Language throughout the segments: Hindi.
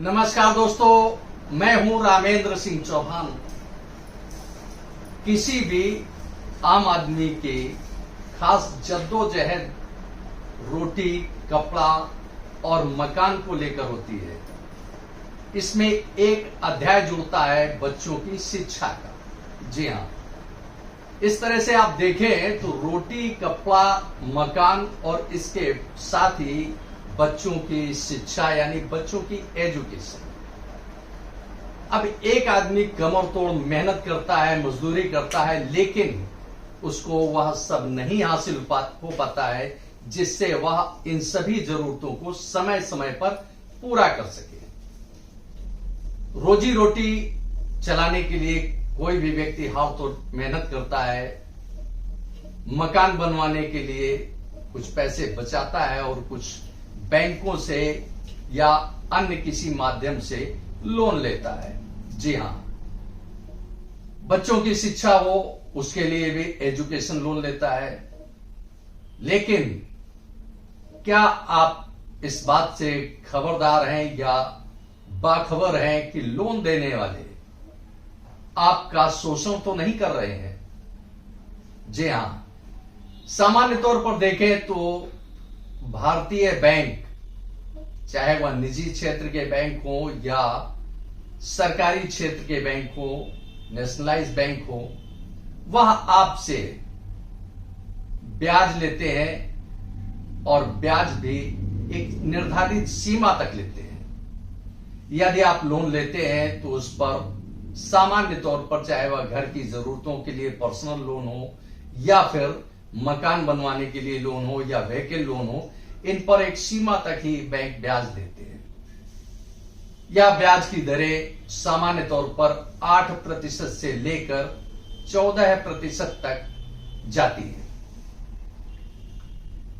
नमस्कार दोस्तों, मैं हूं रामेंद्र सिंह चौहान। किसी भी आम आदमी के खास जद्दोजहद रोटी, कपड़ा और मकान को लेकर होती है। इसमें एक अध्याय जुड़ता है बच्चों की शिक्षा का। जी हां, इस तरह से आप देखें तो रोटी, कपड़ा, मकान और इसके साथ ही बच्चों की शिक्षा यानी बच्चों की एजुकेशन। अब एक आदमी कमर तोड़ मेहनत करता है, मजदूरी करता है, लेकिन उसको वह सब नहीं हासिल हो पाता है जिससे वह इन सभी जरूरतों को समय समय पर पूरा कर सके। रोजी रोटी चलाने के लिए कोई भी व्यक्ति हाथ तोड़ मेहनत करता है, मकान बनवाने के लिए कुछ पैसे बचाता है और कुछ बैंकों से या अन्य किसी माध्यम से लोन लेता है। जी हां, बच्चों की शिक्षा हो उसके लिए भी एजुकेशन लोन लेता है। लेकिन क्या आप इस बात से खबरदार हैं या बाखबर हैं कि लोन देने वाले आपका शोषण तो नहीं कर रहे हैं? जी हां, सामान्य तौर पर देखें तो भारतीय बैंक, चाहे वह निजी क्षेत्र के बैंक हो या सरकारी क्षेत्र के बैंक हो, नेशनलाइज बैंक हो, वह आपसे ब्याज लेते हैं और ब्याज भी एक निर्धारित सीमा तक लेते हैं। यदि आप लोन लेते हैं तो उस पर सामान्य तौर पर, चाहे वह घर की जरूरतों के लिए पर्सनल लोन हो या फिर मकान बनवाने के लिए लोन हो या व्हीकल लोन हो, इन पर एक सीमा तक ही बैंक ब्याज देते हैं। यह ब्याज की दरें सामान्य तौर पर 8% से लेकर 14% तक जाती है।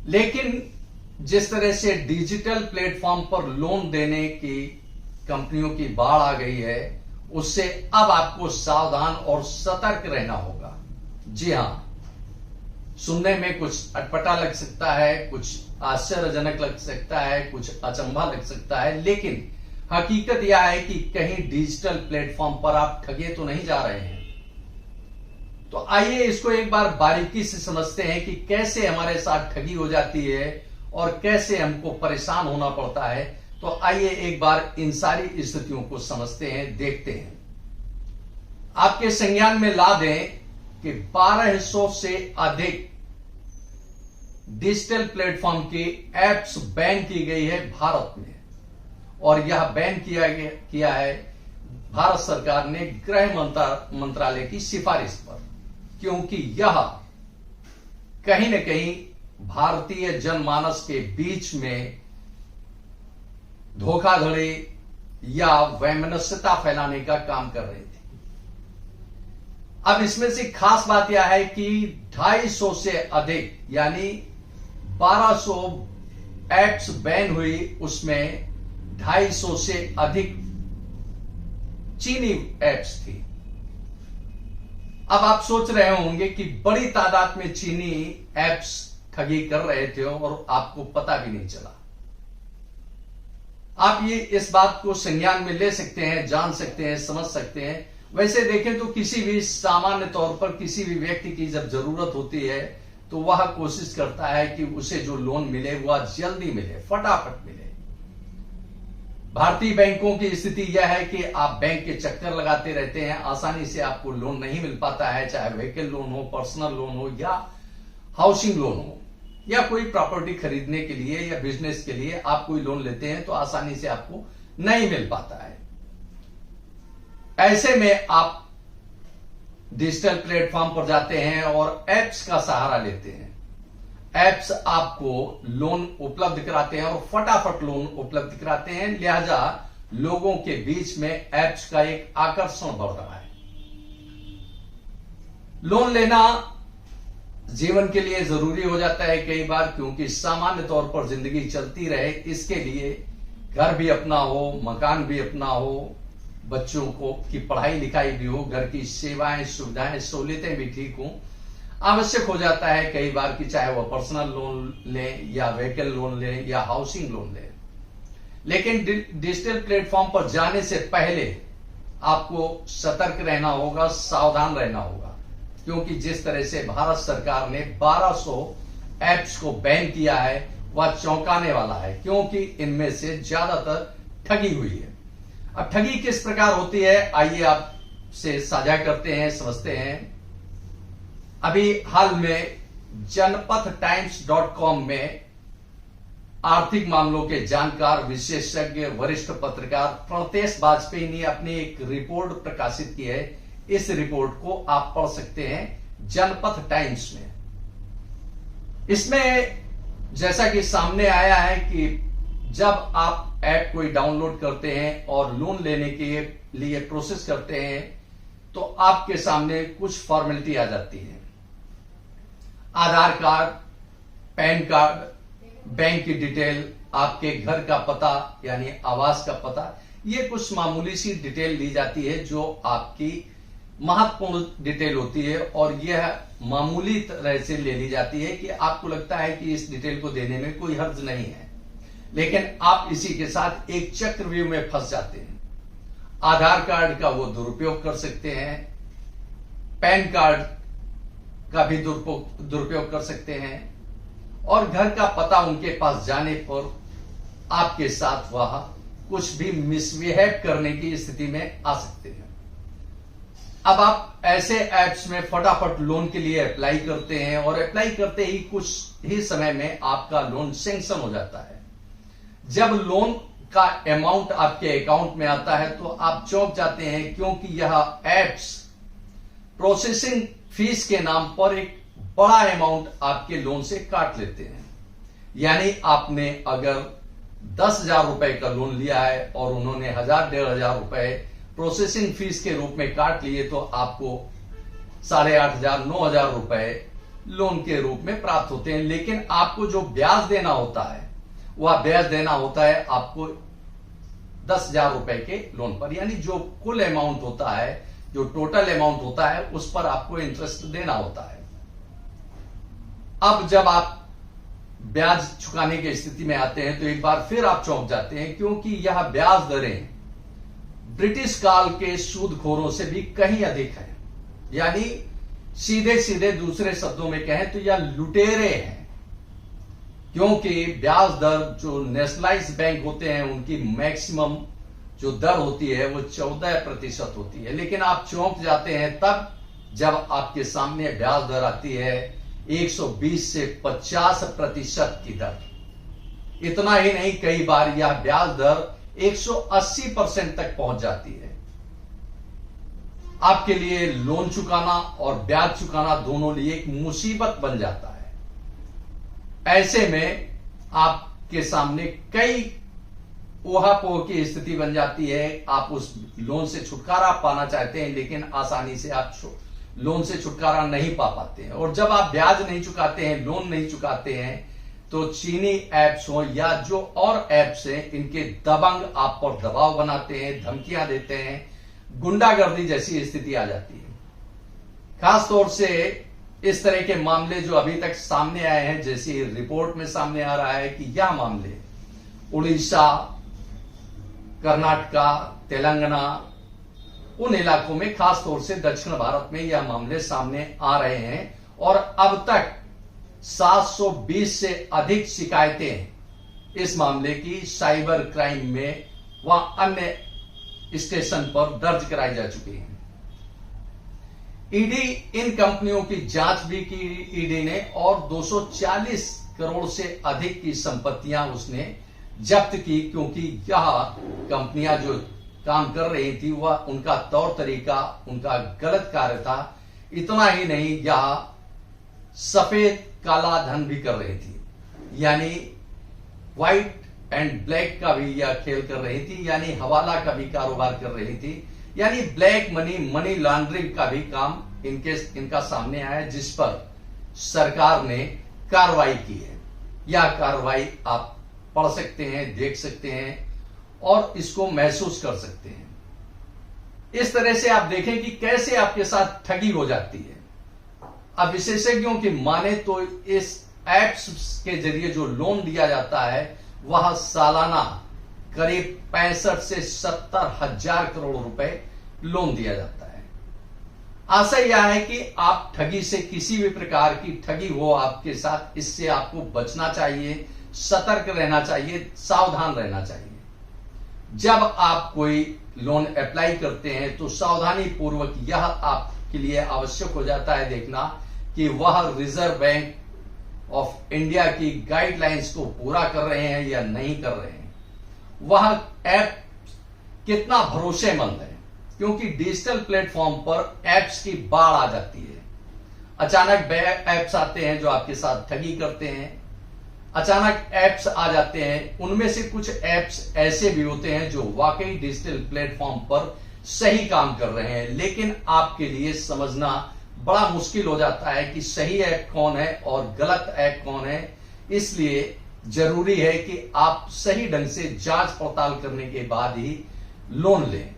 लेकिन जिस तरह से डिजिटल प्लेटफॉर्म पर लोन देने की कंपनियों की बाढ़ आ गई है, उससे अब आपको सावधान और सतर्क रहना होगा। जी हां, सुनने में कुछ अटपटा लग सकता है, कुछ आश्चर्यजनक लग सकता है, कुछ अचंभा लग सकता है, लेकिन हकीकत यह है कि कहीं डिजिटल प्लेटफॉर्म पर आप ठगे तो नहीं जा रहे हैं। तो आइए इसको एक बार बारीकी से समझते हैं कि कैसे हमारे साथ ठगी हो जाती है और कैसे हमको परेशान होना पड़ता है। तो आइए एक बार इन सारी स्थितियों को समझते हैं, देखते हैं। आपके संज्ञान में ला दें कि 1200 से अधिक डिजिटल प्लेटफॉर्म की एप्स बैन की गई है भारत में, और यह बैन किया है भारत सरकार ने गृह मंत्रालय की सिफारिश पर, क्योंकि यह कहीं न कहीं भारतीय जनमानस के बीच में धोखाधड़ी या वैमनस्यता फैलाने का काम कर रहे थे। अब इसमें से खास बात यह है कि 250 से अधिक यानी 1200 एप्स बैन हुई, उसमें 250 से अधिक चीनी एप्स थी। अब आप सोच रहे होंगे कि बड़ी तादाद में चीनी एप्स ठगी कर रहे थे और आपको पता भी नहीं चला। आप ये इस बात को संज्ञान में ले सकते हैं, जान सकते हैं, समझ सकते हैं। वैसे देखें तो किसी भी सामान्य तौर पर किसी भी व्यक्ति की जब जरूरत होती है तो वह कोशिश करता है कि उसे जो लोन मिले वह जल्दी मिले, फटाफट मिले। भारतीय बैंकों की स्थिति यह है कि आप बैंक के चक्कर लगाते रहते हैं, आसानी से आपको लोन नहीं मिल पाता है, चाहे व्हीकल लोन हो, पर्सनल लोन हो या हाउसिंग लोन हो या कोई प्रॉपर्टी खरीदने के लिए या बिजनेस के लिए आप कोई लोन लेते हैं तो आसानी से आपको नहीं मिल पाता है। ऐसे में आप डिजिटल प्लेटफॉर्म पर जाते हैं और एप्स का सहारा लेते हैं। एप्स आपको लोन उपलब्ध कराते हैं और फटाफट लोन उपलब्ध कराते हैं, लिहाजा लोगों के बीच में एप्स का एक आकर्षण बढ़ रहा है। लोन लेना जीवन के लिए जरूरी हो जाता है कई बार, क्योंकि सामान्य तौर पर जिंदगी चलती रहे इसके लिए घर भी अपना हो, मकान भी अपना हो, बच्चों को की पढ़ाई लिखाई भी हो, घर की सेवाएं, सुविधाएं, सहूलियतें भी ठीक हो, आवश्यक हो जाता है कई बार कि चाहे वह पर्सनल लोन ले या व्हीकल लोन ले या हाउसिंग लोन ले। लेकिन डिजिटल प्लेटफॉर्म पर जाने से पहले आपको सतर्क रहना होगा, सावधान रहना होगा, क्योंकि जिस तरह से भारत सरकार ने 1200 ऐप्स को बैन किया है वह चौंकाने वाला है, क्योंकि इनमें से ज्यादातर ठगी हुई है। अब ठगी किस प्रकार होती है, आइए आपसे साझा करते हैं, समझते हैं। अभी हाल में जनपथ-टाइम्स.com में आर्थिक मामलों के जानकार, विशेषज्ञ, वरिष्ठ पत्रकार प्रणतेश वाजपेयी ने अपनी एक रिपोर्ट प्रकाशित की है। इस रिपोर्ट को आप पढ़ सकते हैं जनपथ टाइम्स में। इसमें जैसा कि सामने आया है कि जब आप ऐप कोई डाउनलोड करते हैं और लोन लेने के लिए प्रोसेस करते हैं तो आपके सामने कुछ फॉर्मेलिटी आ जाती है। आधार कार्ड, पैन कार्ड, बैंक की डिटेल, आपके घर का पता यानी आवास का पता, ये कुछ मामूली सी डिटेल ली जाती है जो आपकी महत्वपूर्ण डिटेल होती है, और यह मामूली तरह से ले ली जाती है कि आपको लगता है कि इस डिटेल को देने में कोई हर्ज नहीं है, लेकिन आप इसी के साथ एक चक्रव्यूह में फंस जाते हैं। आधार कार्ड का वो दुरुपयोग कर सकते हैं, पैन कार्ड का भी दुरुपयोग कर सकते हैं, और घर का पता उनके पास जाने पर आपके साथ वह कुछ भी मिसबिहेव करने की स्थिति में आ सकते हैं। अब आप ऐसे ऐप्स में फटाफट लोन के लिए अप्लाई करते हैं और अप्लाई करते ही कुछ ही समय में आपका लोन सैंक्शन हो जाता है। जब लोन का अमाउंट आपके अकाउंट में आता है तो आप चौंक जाते हैं, क्योंकि यह ऐप्स प्रोसेसिंग फीस के नाम पर एक बड़ा अमाउंट आपके लोन से काट लेते हैं। यानी आपने अगर 10,000 रुपए का लोन लिया है और उन्होंने 1,000-1,500 रुपए प्रोसेसिंग फीस के रूप में काट लिए, तो आपको 8,500-9,000 रुपए लोन के रूप में प्राप्त होते हैं। लेकिन आपको जो ब्याज देना होता है वह ब्याज देना होता है आपको 10,000 रुपए के लोन पर, यानी जो कुल अमाउंट होता है, जो टोटल अमाउंट होता है, उस पर आपको इंटरेस्ट देना होता है। अब जब आप ब्याज चुकाने की स्थिति में आते हैं तो एक बार फिर आप चौंक जाते हैं, क्योंकि यह ब्याज दरें ब्रिटिश काल के सूदखोरों से भी कहीं अधिक है। यानी सीधे सीधे दूसरे शब्दों में कहें तो यह लुटेरे हैं, क्योंकि ब्याज दर जो नेशनलाइज बैंक होते हैं उनकी मैक्सिमम जो दर होती है वो 14% होती है। लेकिन आप चौंक जाते हैं तब जब आपके सामने ब्याज दर आती है 120 से 50% की दर। इतना ही नहीं, कई बार यह ब्याज दर 180% तक पहुंच जाती है। आपके लिए लोन चुकाना और ब्याज चुकाना दोनों लिए एक मुसीबत बन जाता है। ऐसे में आपके सामने कई ओहापोह की स्थिति बन जाती है। आप उस लोन से छुटकारा पाना चाहते हैं, लेकिन आसानी से आप लोन से छुटकारा नहीं पा पाते हैं। और जब आप ब्याज नहीं चुकाते हैं, लोन नहीं चुकाते हैं, तो चीनी ऐप्स हो या जो और ऐप्स हैं, इनके दबंग आप पर दबाव बनाते हैं, धमकियां देते हैं, गुंडागर्दी जैसी स्थिति आ जाती है। खासतौर से इस तरह के मामले जो अभी तक सामने आए हैं, जैसी रिपोर्ट में सामने आ रहा है कि यह मामले उड़ीसा, कर्नाटका, तेलंगाना, उन इलाकों में, खासतौर से दक्षिण भारत में यह मामले सामने आ रहे हैं। और अब तक 720 से अधिक शिकायतें इस मामले की साइबर क्राइम में व अन्य स्टेशन पर दर्ज कराई जा चुकी हैं। ईडी इन कंपनियों की जांच भी की ईडी ने, और 240 करोड़ से अधिक की संपत्तियां उसने जब्त की, क्योंकि यह कंपनियां जो काम कर रही थी वह उनका तौर तरीका, उनका गलत कार्य था। इतना ही नहीं, यह सफेद काला धन भी कर रही थी, यानी व्हाइट एंड ब्लैक का भी यह खेल कर रही थी, यानी हवाला का भी कारोबार कर रही थी, यानी ब्लैक मनी, मनी लॉन्ड्रिंग का भी काम इनका सामने आया, जिस पर सरकार ने कार्रवाई की है। यह कार्रवाई आप पढ़ सकते हैं, देख सकते हैं और इसको महसूस कर सकते हैं। इस तरह से आप देखें कि कैसे आपके साथ ठगी हो जाती है। अब विशेषज्ञों की माने तो इस ऐप्स के जरिए जो लोन दिया जाता है वह सालाना करीब 65 से 70 हजार करोड़ रुपए लोन दिया जाता है। आशा यह है कि आप ठगी से, किसी भी प्रकार की ठगी हो आपके साथ, इससे आपको बचना चाहिए, सतर्क रहना चाहिए, सावधान रहना चाहिए। जब आप कोई लोन अप्लाई करते हैं तो सावधानी पूर्वक यह आपके लिए आवश्यक हो जाता है देखना कि वह रिजर्व बैंक ऑफ इंडिया की गाइडलाइंस को पूरा कर रहे हैं या नहीं कर रहे हैं। वह ऐप कितना भरोसेमंद है, क्योंकि डिजिटल प्लेटफॉर्म पर एप्स की बाढ़ आ जाती है। अचानक एप्स आते हैं जो आपके साथ ठगी करते हैं, अचानक एप्स आ जाते हैं। उनमें से कुछ एप्स ऐसे भी होते हैं जो वाकई डिजिटल प्लेटफॉर्म पर सही काम कर रहे हैं, लेकिन आपके लिए समझना बड़ा मुश्किल हो जाता है कि सही ऐप कौन है और गलत ऐप कौन है। इसलिए जरूरी है कि आप सही ढंग से जांच पड़ताल करने के बाद ही लोन लें,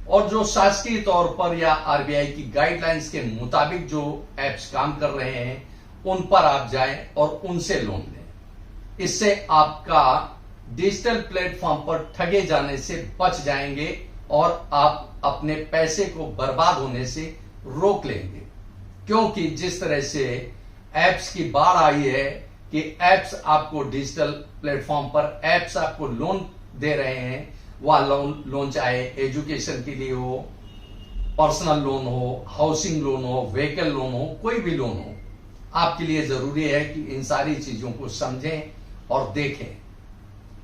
और जो शासकीय तौर पर या आरबीआई की गाइडलाइंस के मुताबिक जो एप्स काम कर रहे हैं उन पर आप जाएं और उनसे लोन लें। इससे आपका डिजिटल प्लेटफॉर्म पर ठगे जाने से बच जाएंगे और आप अपने पैसे को बर्बाद होने से रोक लेंगे। क्योंकि जिस तरह से एप्स की बाढ़ आई है कि एप्स आपको डिजिटल प्लेटफॉर्म पर एप्स आपको लोन दे रहे हैं, वह लोन चाहे एजुकेशन के लिए हो, पर्सनल लोन हो, हाउसिंग लोन हो, व्हीकल लोन हो, कोई भी लोन हो, आपके लिए जरूरी है कि इन सारी चीजों को समझें और देखें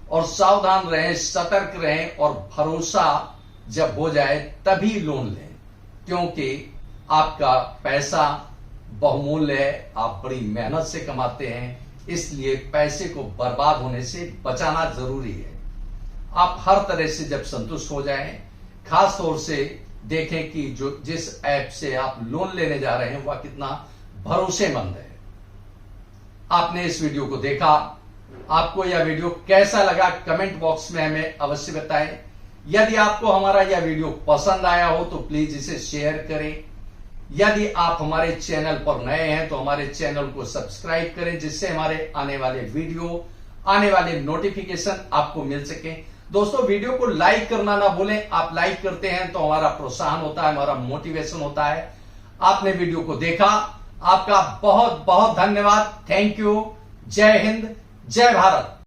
और सावधान रहें, सतर्क रहें, और भरोसा जब हो जाए तभी लोन लें, क्योंकि आपका पैसा बहुमूल्य है, आप बड़ी मेहनत से कमाते हैं, इसलिए पैसे को बर्बाद होने से बचाना जरूरी है। आप हर तरह से जब संतुष्ट हो जाएं, खास तौर से देखें कि जो जिस ऐप से आप लोन लेने जा रहे हैं वह कितना भरोसेमंद है। आपने इस वीडियो को देखा, आपको यह वीडियो कैसा लगा कमेंट बॉक्स में हमें अवश्य बताएं। यदि आपको हमारा यह वीडियो पसंद आया हो तो प्लीज इसे शेयर करें। यदि आप हमारे चैनल पर नए हैं तो हमारे चैनल को सब्सक्राइब करें, जिससे हमारे आने वाले वीडियो, आने वाले नोटिफिकेशन आपको मिल सके। दोस्तों, वीडियो को लाइक करना ना भूलें। आप लाइक करते हैं तो हमारा प्रोत्साहन होता है, हमारा मोटिवेशन होता है। आपने वीडियो को देखा, आपका बहुत बहुत धन्यवाद। Thank you. जय हिंद, जय भारत।